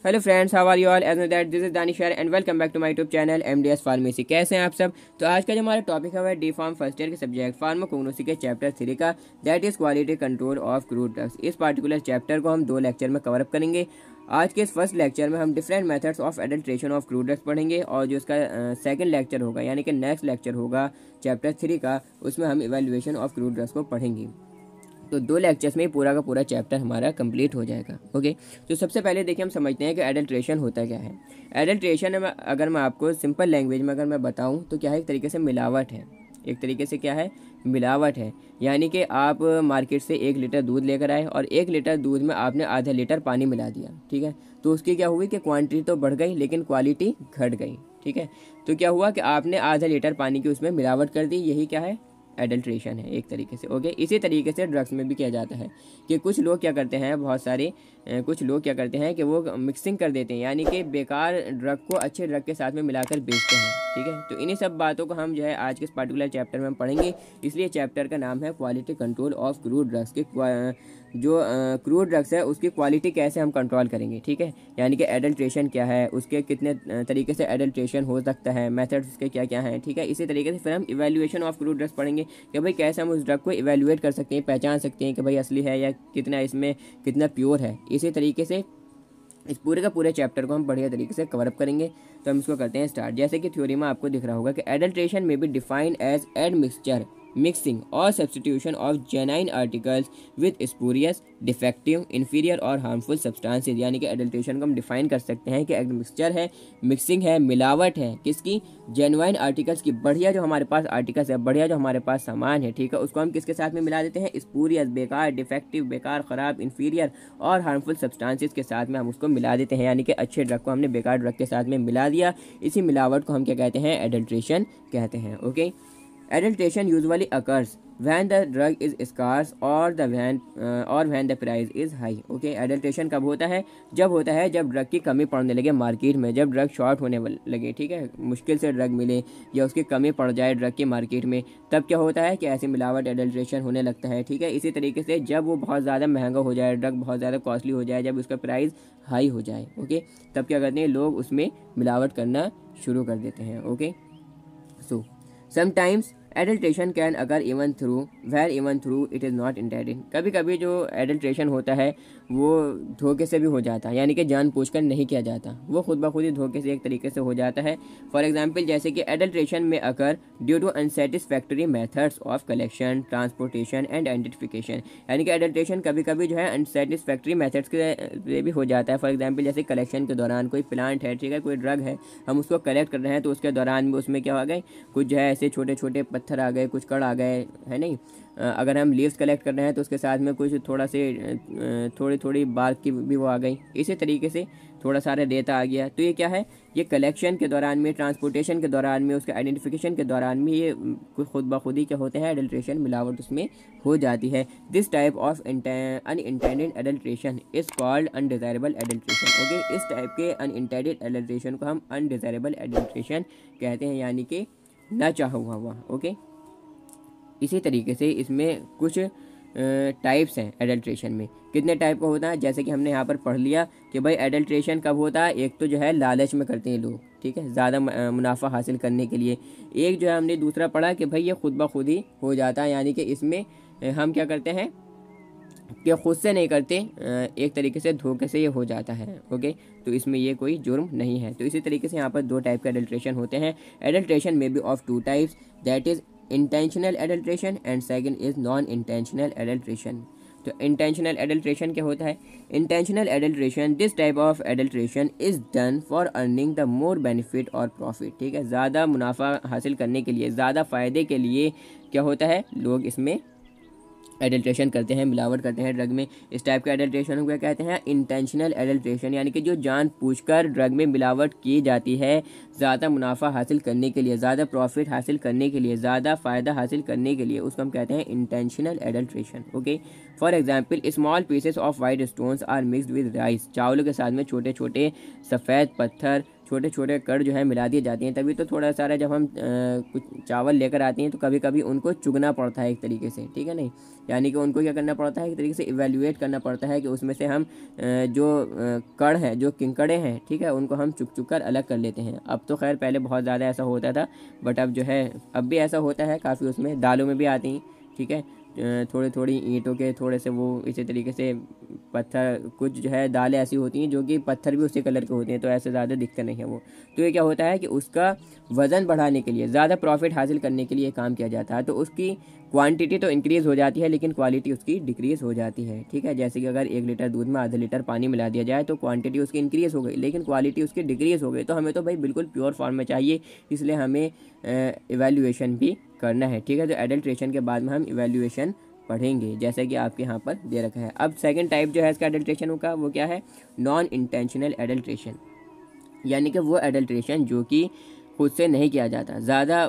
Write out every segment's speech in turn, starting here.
Hello friends, how are you all? As know that this is दानिशर and welcome back to my YouTube channel MDS pharmacy. कैसे हैं आप सब? तो आज का जो हमारा टॉपिक है वह डी फार्म फर्स्ट ईयर के सब्जेक्ट फार्माकोग्नोसी के चैप्टर 3 का, that is quality control of crude drugs. इस पार्टिकुलर चैप्टर को हम 2 लेक्चर में कवर अप करेंगे। आज के इस फर्स्ट लेक्चर में हम different methods of adulteration of crude drugs पढ़ेंगे, और जो इसका सेकंड लेक्चर होगा यानी कि नेक्स्ट लेक्चर होगा चैप्टर 3 का, उसमें हम इवेल्युएशन ऑफ क्रूड ड्रग्स को पढ़ेंगे। तो 2 लेक्चर्स में पूरा का पूरा चैप्टर हमारा कंप्लीट हो जाएगा। ओके, तो सबसे पहले देखिए हम समझते हैं कि एडल्ट्रेशन होता क्या है। एडल्ट्रेशन में अगर मैं आपको सिंपल लैंग्वेज में अगर मैं बताऊं तो क्या है, एक तरीके से मिलावट है। एक तरीके से क्या है, मिलावट है। यानी कि आप मार्केट से 1 लीटर दूध लेकर आए और 1 लीटर दूध में आपने आधा लीटर पानी मिला दिया, ठीक है। तो उसकी क्या हुई कि क्वांटिटी तो बढ़ गई लेकिन क्वालिटी घट गई, ठीक है। तो क्या हुआ कि आपने आधा लीटर पानी की उसमें मिलावट कर दी, यही क्या है, एडल्ट्रेशन है एक तरीके से। ओके, इसी तरीके से ड्रग्स में भी किया जाता है कि कुछ लोग क्या करते हैं, बहुत सारे कुछ लोग क्या करते हैं कि वो मिक्सिंग कर देते हैं, यानी कि बेकार ड्रग को अच्छे ड्रग के साथ में मिलाकर बेचते हैं, ठीक है। तो इन्हीं सब बातों को हम जो है आज के इस पर्टिकुलर चैप्टर में हम पढ़ेंगे। इसलिए चैप्टर का नाम है quality control of crude drugs के। जो क्रूड ड्रग्स है उसकी क्वालिटी कैसे हम कंट्रोल करेंगे, ठीक है। यानी कि एडल्ट्रेशन क्या है, उसके कितने तरीके से एडल्ट्रेशन हो सकता है, मेथड्स उसके क्या क्या हैं, ठीक है। इसी तरीके से फिर हम इवैल्यूएशन ऑफ क्रूड ड्रग्स पढ़ेंगे कि भाई कैसे हम उस ड्रग को इवैल्यूएट कर सकते हैं, पहचान सकते हैं कि भाई असली है या कितना इसमें कितना प्योर है। इसी तरीके से इस पूरे का पूरे चैप्टर को हम बढ़िया तरीके से कवर अप करेंगे। तो हम इसको करते हैं स्टार्ट। जैसे कि थ्योरी में आपको दिख रहा होगा कि एडल्ट्रेशन में be defined as admixture, mixing और substitution of genuine articles with spurious, defective, inferior और हार्मफुल सब्सटेंसेज। यानी कि एडल्ट्रेशन को हम डिफाइन कर सकते हैं कि मिक्सचर है, मिक्सिंग है, मिलावट है किसकी, जेन्युइन आर्टिकल्स की। बढ़िया जो हमारे पास आर्टिकल्स है, बढ़िया जो हमारे पास सामान है, ठीक है, उसको हम किसके साथ में मिला देते हैं, स्पूरियस बेकार, डिफेक्टिव बेकार, ख़राब, इन्फीरियर और हार्मफुल सब्सटेंसेज के साथ में हम उसको मिला देते हैं। यानी कि अच्छे ड्रग को हमने बेकार ड्रग के साथ में मिला दिया। इसी मिलावट को हम क्या कहते हैं, एडल्ट्रेशन कहते हैं। Okay, adulteration usually occurs when the drug is scarce or when the price is high. Okay, adulteration कब होता है, जब होता है जब ड्रग की कमी पड़ने लगे मार्केट में, जब ड्रग शॉर्ट होने लगे, ठीक है, मुश्किल से ड्रग मिले या उसकी कमी पड़ जाए ड्रग की मार्केट में, तब क्या होता है कि ऐसी मिलावट एडल्ट्रेशन होने लगता है, ठीक है। इसी तरीके से जब वो बहुत ज़्यादा महंगा हो जाए, ड्रग बहुत ज़्यादा कॉस्टली हो जाए, जब उसका प्राइस हाई हो जाए, ओके, तब क्या करते हैं लोग, उसमें मिलावट करना शुरू कर देते हैं। Okay, so sometimes adulteration can occur even through it is not intended. कभी कभी जो एडल्ट्रेशन होता है वो धोखे से भी हो जाता है, यानी कि जानबूझकर नहीं किया जाता, वो खुद ब खुद ही धोखे से एक तरीके से हो जाता है। फॉर एग्जांपल, जैसे कि एडल्ट्रेशन में occur due to unsatisfactory methods of collection, transportation and identification. यानी कि एडल्ट्रेशन कभी कभी जो है अनसेटिस्फैक्टरी मेथड्स के भी हो जाता है। फॉर एग्जाम्पल, जैसे कलेक्शन के दौरान कोई प्लांट है, ठीक है, कोई ड्रग है, हम उसको कलेक्ट कर रहे हैं, तो उसके दौरान में उसमें क्या हो गए, कुछ जो है ऐसे छोटे छोटे पत्थर आ गए, कुछ कण आ गए, है नहीं। अगर हम लीव्स कलेक्ट कर रहे हैं तो उसके साथ में कुछ थोड़ा से थोड़ी थोड़ी बार्क की भी वो आ गई। इसी तरीके से थोड़ा सारा रेता आ गया। तो ये क्या है, ये कलेक्शन के दौरान में, ट्रांसपोर्टेशन के दौरान में, उसके आइडेंटिफिकेशन के दौरान में ये खुद ब खुद ही क्या होते हैं, एडल्ट्रेशन, मिलावट उसमें हो जाती है। This type of unintended adulteration is called undesirable adulteration. Okay, इस टाइप के अनइंटेंडेड एडल्ट्रेशन को हम अनडिजायरेबल एडल्ट्रेशन कहते हैं, यानी कि ना चाहा हुआ। ओके, इसी तरीके से इसमें कुछ टाइप्स हैं एडल्ट्रेशन में। कितने टाइप का होता है, जैसे कि हमने यहाँ पर पढ़ लिया कि भाई एडल्ट्रेशन कब होता है। एक तो जो है लालच में करते हैं लोग, ठीक है, ज़्यादा मुनाफा हासिल करने के लिए। एक जो है हमने दूसरा पढ़ा कि भाई ये खुद ब खुद ही हो जाता है, यानी कि इसमें हम क्या करते हैं कि खुद से नहीं करते, एक तरीके से धोखे से ये हो जाता है। ओके, तो इसमें ये कोई जुर्म नहीं है। तो इसी तरीके से यहाँ पर 2 टाइप का एडल्ट्रेशन होते हैं। एडल्ट्रेशन में be of 2 types, that is intentional adulteration and second is non intentional adulteration. तो इंटेंशनल एडल्ट्रेशन क्या होता है, intentional adulteration, this type of adulteration is done for earning the more benefit और profit. ठीक है, ज़्यादा मुनाफा हासिल करने के लिए, ज़्यादा फ़ायदे के लिए क्या होता है, लोग इसमें एडल्ट्रेशन करते हैं, मिलावट करते हैं ड्रग में। इस टाइप का एडल्ट्रेशन को कहते हैं इंटेंशनल एडल्ट्रेशन, यानी कि जो जानबूझकर ड्रग में मिलावट की जाती है ज़्यादा मुनाफा हासिल करने के लिए, ज़्यादा प्रॉफिट हासिल करने के लिए, ज़्यादा फ़ायदा हासिल करने के लिए, उसको हम कहते हैं intentional adulteration. Okay, for example small pieces of white stones are mixed with rice, चावलों के साथ में छोटे छोटे सफ़ेद पत्थर, छोटे छोटे कण जो है मिला दिए जाते हैं। तभी तो थोड़ा सारा जब हम कुछ चावल लेकर आते हैं तो कभी कभी उनको चुगना पड़ता है एक तरीके से, ठीक है नहीं, यानी कि उनको क्या करना पड़ता है, एक तरीके से इवेल्युएट करना पड़ता है कि उसमें से हम जो कण हैं, जो किंकड़े हैं, ठीक है, उनको हम चुग चुग कर अलग कर लेते हैं। अब तो खैर पहले बहुत ज़्यादा ऐसा होता था, बट अब जो है अब भी ऐसा होता है काफ़ी, उसमें दालों में भी आती हैं, ठीक है, थोड़ी थोड़ी ईंटों के थोड़े से वो इसी तरीके से पत्थर, कुछ जो है दालें ऐसी होती हैं जो कि पत्थर भी उसी कलर के होते हैं, तो ऐसे ज़्यादा दिखते नहीं है वो। तो ये क्या होता है कि उसका वज़न बढ़ाने के लिए, ज़्यादा प्रॉफिट हासिल करने के लिए काम किया जाता है। तो उसकी क्वांटिटी तो इंक्रीज़ हो जाती है लेकिन क्वालिटी उसकी डिक्रीज़ हो जाती है, ठीक है। जैसे कि अगर 1 लीटर दूध में आधा लीटर पानी मिला दिया जाए तो क्वांटिटी उसकी इंक्रीज़ हो गई लेकिन क्वालिटी उसकी डिक्रीज़ हो गई। तो हमें तो भाई बिल्कुल प्योर फॉर्म में चाहिए, इसलिए हमें इवैल्यूएशन भी करना है, ठीक है। तो एडल्ट्रेशन के बाद में हम इवैल्यूएशन पढ़ेंगे, जैसे कि आपके यहाँ पर दे रखा है। अब सेकंड टाइप जो है इसका एडल्ट्रेशन का, वो क्या है, नॉन इंटेंशनल एडल्ट्रेशन, यानी कि वो एडल्ट्रेशन जो कि खुद से नहीं किया जाता, ज़्यादा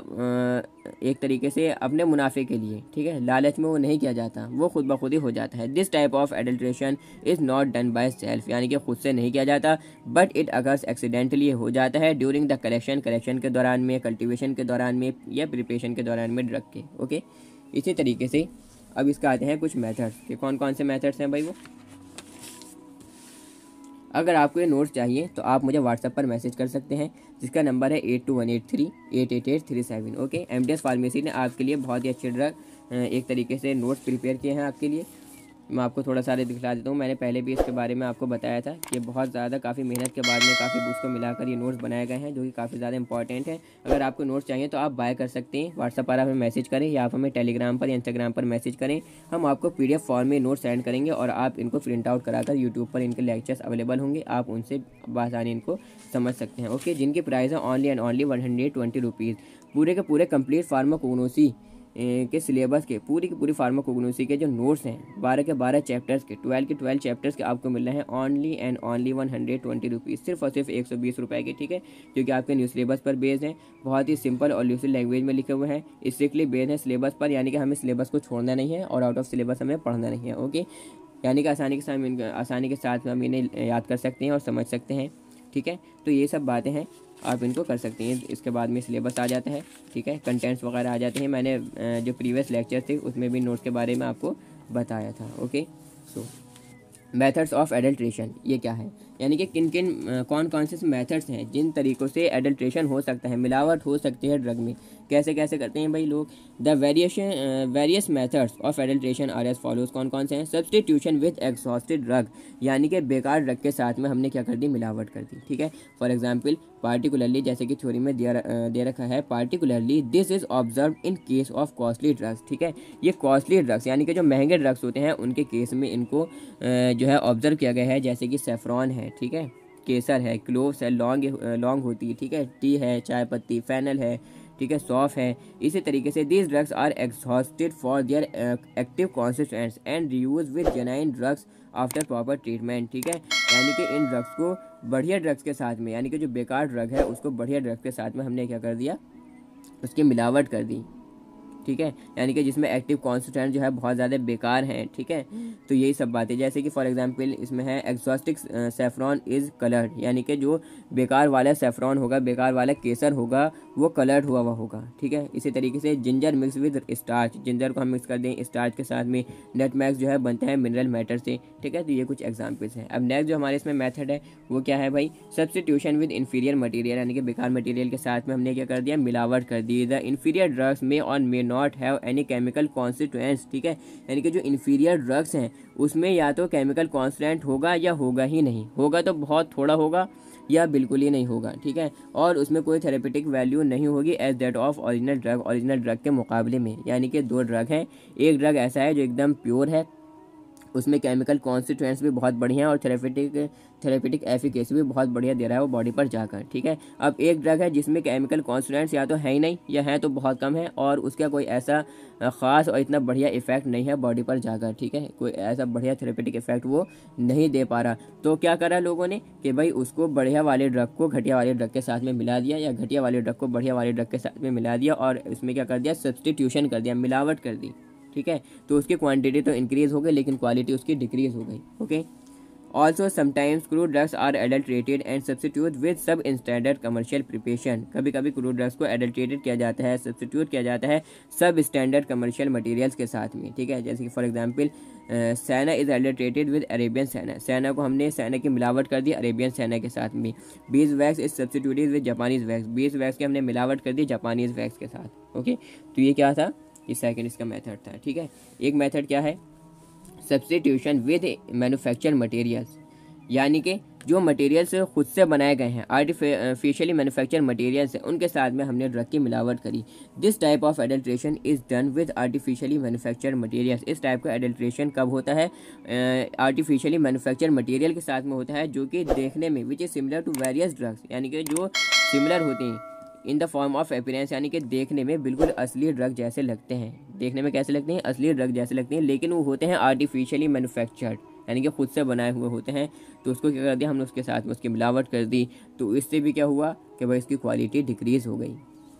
एक तरीके से अपने मुनाफे के लिए, ठीक है, लालच में वो नहीं किया जाता, वो खुद ब खुद ही हो जाता है। This type of adulteration is not done by self, यानी कि खुद से नहीं किया जाता, बट इट अगर्स एक्सीडेंटली हो जाता है ड्यूरिंग द कलेक्शन के दौरान में, कल्टिवेशन के दौरान में, या प्रिपरेशन के दौरान में ड्रग के। ओके, इसी तरीके से अब इसका आते हैं कुछ मेथड्स के, कौन कौन से मेथड्स हैं भाई वो। अगर आपको ये नोट्स चाहिए तो आप मुझे व्हाट्सएप पर मैसेज कर सकते हैं, जिसका नंबर है 8218388837। ओके, एमडीएस फार्मेसी ने आपके लिए बहुत ही अच्छे ड्रग एक तरीके से नोट्स प्रिपेयर किए हैं आपके लिए। मैं आपको थोड़ा सारे दिखला देता हूँ। मैंने पहले भी इसके बारे में आपको बताया था कि बहुत ज़्यादा काफ़ी मेहनत के बाद में काफ़ी बुक्स को मिलाकर ये नोट्स बनाए गए हैं, जो कि काफ़ी ज़्यादा इंपॉर्टेंट है। अगर आपको नोट्स चाहिए तो आप बाय कर सकते हैं, व्हाट्सएप पर आप हमें मैसेज करें या आप हमें टेलीग्राम पर या इंस्टाग्राम पर मैसेज करें। हम आपको PDF फॉर्म में नोट्स सेंड करेंगे और आप इनको प्रिंट आउट कराकर यूट्यूब पर इनके लेक्चर्स अवेलेबल होंगे, आप उनसे बआसानी इनको समझ सकते हैं। ओके, जिनकी प्राइस है ओनली एंड ओनली 120 रुपीज़। पूरे के पूरे कंप्लीट फार्माकोग्नोसी के सिलेबस के पूरी की पूरी फार्माकोग्नोसी के जो नोट्स हैं 12 के 12 चैप्टर्स के, 12 के 12 चैप्टर्स के आपको मिल रहे हैं ओनली एंड ओनली 120 रुपीज़, सिर्फ और सिर्फ 120 रुपये के, ठीक है, जो कि आपके न्यू सिलेबस पर बेस्ड हैं। बहुत ही सिंपल और ल्यूसिड लैंग्वेज में लिखे हुए हैं, स्ट्रिक्टली बेस्ड है सिलेबस पर, यानी कि हमें सिलेबस को छोड़ना नहीं है और आउट ऑफ सिलेबस हमें पढ़ना नहीं है। ओके, यानी कि आसानी के साथ हम इन्हें याद कर सकते हैं और समझ सकते हैं, ठीक है। तो ये सब बातें हैं, आप इनको कर सकते हैं। इसके बाद में सिलेबस आ जाता है, ठीक है, कंटेंट्स वगैरह आ जाते हैं। मैंने जो प्रीवियस लेक्चर थे उसमें भी नोट्स के बारे में आपको बताया था। Okay, so methods of adulteration ये क्या है, यानी कि किन किन कौन कौन से मेथड्स हैं जिन तरीक़ों से एडल्ट्रेशन हो सकता है, मिलावट हो सकती है ड्रग में, कैसे कैसे करते हैं भाई लोग। The various methods of adulteration are as follows, कौन कौन से हैं। सब्सटीट्यूशन विद एग्जॉस्टेड ड्रग, यानी कि बेकार ड्रग के साथ में हमने क्या कर दी, मिलावट कर दी, ठीक है। फॉर एग्जाम्पल पार्टिकुलरली, जैसे कि थ्योरी में दे रखा है, particularly this is observe in case of costly drugs, ठीक है। ये कॉस्टली ड्रग्स यानी कि जो महंगे ड्रग्स होते हैं उनके केस में इनको जो है ऑब्जर्व किया गया है, जैसे कि सेफ्रॉन है, ठीक है, केसर है, क्लोव्स है, लौंग होती है, ठीक है, टी है, चाय पत्ती, फेनल है, ठीक है, सौफ है। इसी तरीके से these drugs are exhausted for their active constituents and reuse with genuine drugs after proper treatment, ठीक है। यानी कि इन ड्रग्स को बढ़िया ड्रग्स के साथ में, यानी कि जो बेकार ड्रग है उसको बढ़िया ड्रग के साथ में हमने क्या कर दिया, उसकी मिलावट कर दी, ठीक है, यानी कि जिसमें एक्टिव कॉन्स्टिट्यूएंट जो है बहुत ज़्यादा बेकार हैं, ठीक है। तो यही सब बातें, जैसे कि फॉर एग्जांपल इसमें है एक्सॉस्टिक सेफ्रॉन इज़ कलर्ड, यानी कि जो बेकार वाला सेफ्रॉन होगा, बेकार वाला केसर होगा, वो कलर्ड हुआ होगा, ठीक है। इसी तरीके से ginger mix with starch, ginger को हम मिक्स कर दें स्टार्च के साथ में, नटमैग्स जो है बनते हैं मिनरल मैटर से, ठीक है। तो ये कुछ एग्जाम्पल्स हैं। अब नेक्स्ट जो हमारे इसमें मेथड है वो क्या है भाई, सब्सटीट्यूशन विद इन्फीरियर मटीरियल, यानी कि बेकार मटीरियल के साथ में हमने क्या कर दिया, मिलावट कर दी। द इन्फीरियर ड्रग्स में और may not have any chemical constituents, ठीक है, यानी कि जो इन्फीरियर ड्रग्स हैं उसमें या तो केमिकल कॉन्स्टिट्यूएंट होगा या होगा ही नहीं, होगा तो बहुत थोड़ा होगा या बिल्कुल ही नहीं होगा, ठीक है। और उसमें कोई थेरेपेटिक वैल्यू नहीं होगी as that of original drug के मुकाबले में, यानी कि दो ड्रग हैं, एक ड्रग ऐसा है जो एकदम प्योर है, उसमें केमिकल कॉन्स्टिट्यूएंट्स भी बहुत बढ़िया और थेरेपेटिक एफिकेसी भी बहुत बढ़िया दे रहा है वो बॉडी पर जाकर, ठीक है। अब एक ड्रग है जिसमें केमिकल कॉन्स्टिट्यूएंट्स या तो है ही नहीं या है तो बहुत कम है और उसका कोई ऐसा ख़ास और इतना बढ़िया इफेक्ट नहीं है बॉडी पर जाकर, ठीक है, कोई ऐसा बढ़िया थेरेपेटिक इफेक्ट वो नहीं दे पा रहा। तो क्या करा लोगों ने कि भाई उसको बढ़िया वाले ड्रग को घटिया वाले ड्रग के साथ में मिला दिया, या घटिया वाले ड्रग को बढ़िया वाले ड्रग के साथ में मिला दिया और इसमें क्या कर दिया, सब्सटीट्यूशन कर दिया, मिलावट कर दी, ठीक है, तो उसकी क्वांटिटी तो इंक्रीज़ हो गई लेकिन क्वालिटी उसकी डिक्रीज़ हो गई। Okay, also sometimes crude drugs are adulterated and substitute with substandard commercial preparation. कभी कभी क्रूड ड्रग्स को एडल्ट्रेटेड किया जाता है, सब्सटीट्यूट किया जाता है सब स्टैंडर्ड कमर्शियल मटेरियल्स के साथ में। ठीक है, जैसे कि for example senna is adulterated with Arabian senna, senna को हमने सैना की मिलावट कर दी अरेबियन सैना के साथ में। Bees wax is substituted with Japanese wax, bees wax की हमने मिलावट कर दी जापानीज़ वैक्स के साथ। ओके, तो ये क्या था, ये सेकंड इसका मेथड था। ठीक है, एक मेथड क्या है, सब्सटीट्यूशन विद मैन्युफैक्चर मटेरियल्स, यानी कि जो मटेरियल्स खुद से बनाए गए हैं, आर्टिफिशियली मैन्युफैक्चर मटेरियल्स हैं, उनके साथ में हमने ड्रग की मिलावट करी। This type of adulteration is done with artificially manufacture materials. इस टाइप का एडल्ट्रेशन कब होता है, आर्टिफिशियली मैन्युफैक्चर मटेरियल के साथ में होता है, जो कि देखने में which is similar to various drugs, यानी कि जो सिमिलर होते हैं in the form of appearance, यानी कि देखने में बिल्कुल असली ड्रग जैसे लगते हैं। देखने में कैसे लगते हैं, असली ड्रग जैसे लगते हैं, लेकिन वो होते हैं आर्टिफिशियली मैन्युफैक्चर्ड, यानी कि खुद से बनाए हुए होते हैं। तो उसको क्या कर दिया हमने, उसके साथ में उसकी मिलावट कर दी, तो इससे भी क्या हुआ कि भाई इसकी क्वालिटी डिक्रीज़ हो गई।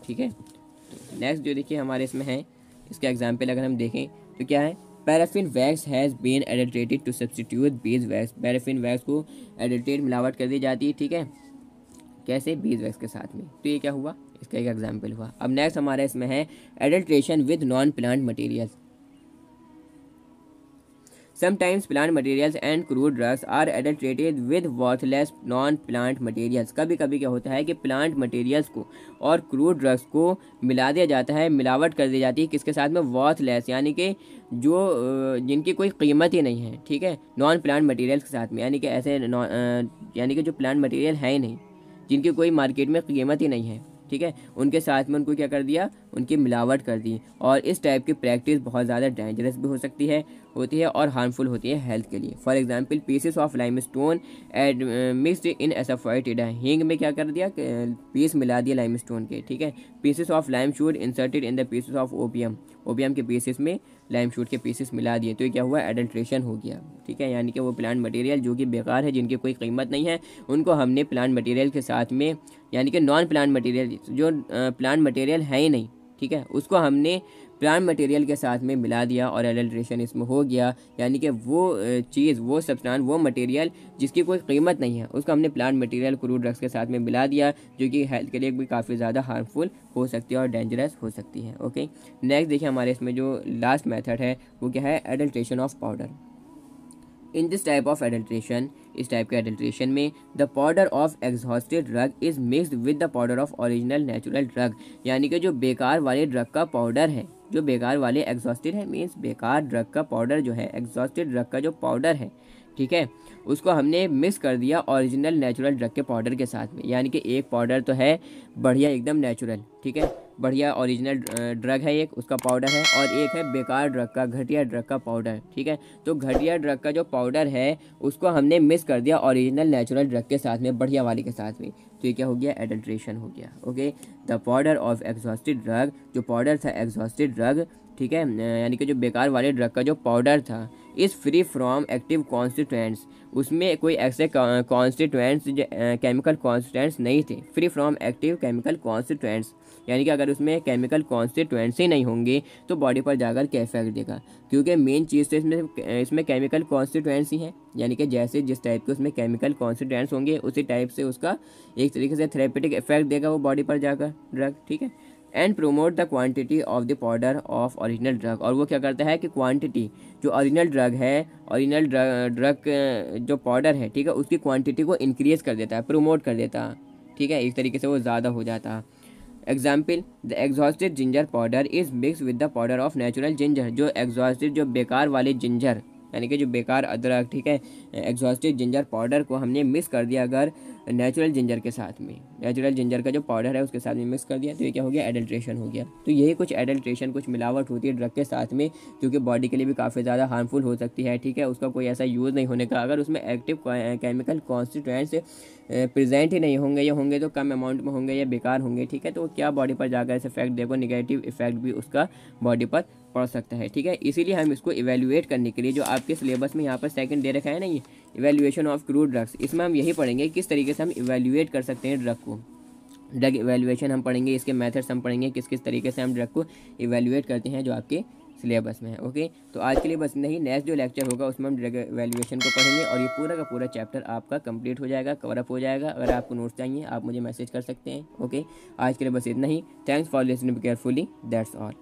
ठीक है, तो नेक्स्ट जो देखिए हमारे इसमें है, इसका एग्जाम्पल अगर हम देखें तो क्या है, paraffin wax has been adulterated to substitute beeswax. Paraffin wax को एडल्ट्रेट मिलावट कर दी जाती है। ठीक है, कैसे, बीज वैक्स के साथ में। तो ये क्या हुआ, इसका एक एग्जाम्पल हुआ। अब नेक्स्ट हमारे इसमें है adulteration with non plant materials. Sometimes plant materials and crude drugs are adulterated with worthless non plant materials. कभी कभी क्या होता है कि प्लांट मटेरियल्स को और क्रूड ड्रग्स को मिला दिया जाता है, मिलावट कर दी जाती है, किसके साथ में, वर्थलेस, यानी कि जो जिनकी कोई कीमत ही नहीं है। ठीक है, नॉन प्लांट मटेरियल्स के साथ में, यानी कि ऐसे यानी कि जो प्लांट मटेरियल है ही नहीं, जिनकी कोई मार्केट में कीमत ही नहीं है। ठीक है, उनके साथ में उनको क्या कर दिया, उनकी मिलावट कर दी। और इस टाइप की प्रैक्टिस बहुत ज़्यादा डेंजरस भी हो सकती है, होती है, और हार्मफुल होती है हेल्थ के लिए। For example pieces of limestone admixed in asafoetida, हींग में क्या कर दिया, पीस मिला दिया लाइमस्टोन के। ठीक है, pieces of lime shoot inserted in the pieces of opium, opium के पीसेस में लाइम शूट के पीसेस मिला दिए, तो ये क्या हुआ, एडल्ट्रेशन हो गया। ठीक है, यानी कि वो प्लांट मटेरियल जो कि बेकार है, जिनकी कोई कीमत नहीं है, उनको हमने प्लांट मटेरियल के साथ में, यानी कि नॉन प्लांट मटेरियल, जो प्लांट मटेरियल है ही नहीं, ठीक है, उसको हमने प्लांट मटेरियल के साथ में मिला दिया और एडल्ट्रेशन इसमें हो गया। यानी कि वो चीज़, वो सब्सटेंस, वो मटेरियल जिसकी कोई कीमत नहीं है, उसको हमने प्लांट मटेरियल क्रूड ड्रग्स के साथ में मिला दिया, जो कि हेल्थ के लिए भी काफ़ी ज़्यादा हार्मफुल हो सकती है और डेंजरस हो सकती है। ओके, नेक्स्ट देखिए हमारे इसमें जो लास्ट मेथड है वो क्या है, adulteration of powder. In this type of adulteration, इस टाइप के एडल्ट्रेशन में the powder of exhausted drug is mixed with the powder of original natural drug, यानी कि जो बेकार वाले ड्रग का पाउडर है, जो बेकार वाले एग्जॉस्टेड है, मीन्स बेकार ड्रग का पाउडर जो है, एग्जॉस्टेड ड्रग का जो पाउडर है, ठीक है, उसको हमने मिक्स कर दिया ओरिजिनल नेचुरल ड्रग के पाउडर के साथ में। यानी कि एक पाउडर तो है बढ़िया एकदम नेचुरल, ठीक है, बढ़िया ओरिजिनल ड्रग है एक, उसका पाउडर है, और एक है बेकार ड्रग का, घटिया ड्रग का पाउडर। ठीक है, तो घटिया ड्रग का जो पाउडर है उसको हमने मिक्स कर दिया ओरिजिनल नेचुरल ड्रग के साथ में, बढ़िया वाले के साथ में, तो ये क्या हो गया, एडल्ट्रेशन हो गया। Okay, the powder of exhausted drug, जो पाउडर था एग्जॉस्टेड ड्रग, ठीक है, यानी कि जो बेकार वाले ड्रग का जो पाउडर था, is free from active constituents, उसमें कोई ऐसे कॉन्स्टिट्यूएंट्स, केमिकल कॉन्स्टिट्यूएंट्स नहीं थे, free from active chemical constituents, यानी कि अगर उसमें केमिकल कॉन्स्टिट्यूएंट्स ही नहीं होंगे तो बॉडी पर जाकर क्या इफेक्ट देगा, क्योंकि मेन चीज़ तो इसमें केमिकल कॉन्स्टिट्यूएंट्स ही हैं, यानी कि जैसे जिस टाइप के उसमें केमिकल कॉन्स्टिट्यूएंट्स होंगे उसी टाइप से उसका एक तरीके से थेरेपेटिक इफेक्ट देगा वो बॉडी पर जाकर ड्रग। ठीक है, and promote the quantity of the powder of original drug, और वो क्या करता है कि क्वांटिटी जो ओरिजिनल ड्रग है, ओरिजिनल ड्रग जो पाउडर है, ठीक है, उसकी क्वांटिटी को इंक्रीज कर देता है, प्रोमोट कर देता है। ठीक है, एक तरीके से वो ज़्यादा हो जाता है। Example, the exhausted ginger powder is mix with the powder of natural ginger, जो एग्जॉस्टेड जो बेकार वाले जिंजर, यानी कि जो बेकार अदरक, ठीक है, एग्जॉस्टेड जिंजर पाउडर को हमने मिक्स कर दिया अगर नेचुरल जिंजर के साथ में, नेचुरल जिंजर का जो पाउडर है उसके साथ में मिक्स कर दिया, तो ये क्या हो गया, एडल्ट्रेशन हो गया। तो यही कुछ एडल्ट्रेशन, कुछ मिलावट होती है ड्रग के साथ में, जो कि बॉडी के लिए भी काफ़ी ज़्यादा हार्मफुल हो सकती है। ठीक है, उसका कोई ऐसा यूज़ नहीं होने का, अगर उसमें एक्टिव केमिकल कॉन्स्टिट्यूएंट्स प्रेजेंट ही नहीं होंगे, या होंगे तो कम अमाउंट में होंगे या बेकार होंगे, ठीक है, तो क्या बॉडी पर जाकर ऐसे इफेक्ट देखो, निगेटिव इफेक्ट भी उसका बॉडी पर पड़ सकता है। ठीक है, इसीलिए हम इसको इवेल्युएट करने के लिए, जो आपके सिलेबस में यहाँ पर सेकंड दे रखा है ना, ये इवेल्युएशन ऑफ क्रूड ड्रग्स, इसमें हम यही पढ़ेंगे किस तरीके से हम इवेल्युएट कर सकते हैं ड्रग को। ड्रग इवेल्युएशन हम पढ़ेंगे, इसके मेथड्स हम पढ़ेंगे, किस किस तरीके से हम ड्रग को इवेल्युएट करते हैं, जो आपके सिलेबस में है। ओके, तो आज के लिए बस नहीं, नेक्स्ट जो लेक्चर होगा उसमें हम ड्रग वैल्यूएशन को पढ़ेंगे और ये पूरा का पूरा चैप्टर आपका कंप्लीट हो जाएगा, कवर अप हो जाएगा। अगर आपको नोट्स चाहिए आप मुझे मैसेज कर सकते हैं। ओके, आज के लिए बस इतना ही। Thanks for listening carefully, that's all.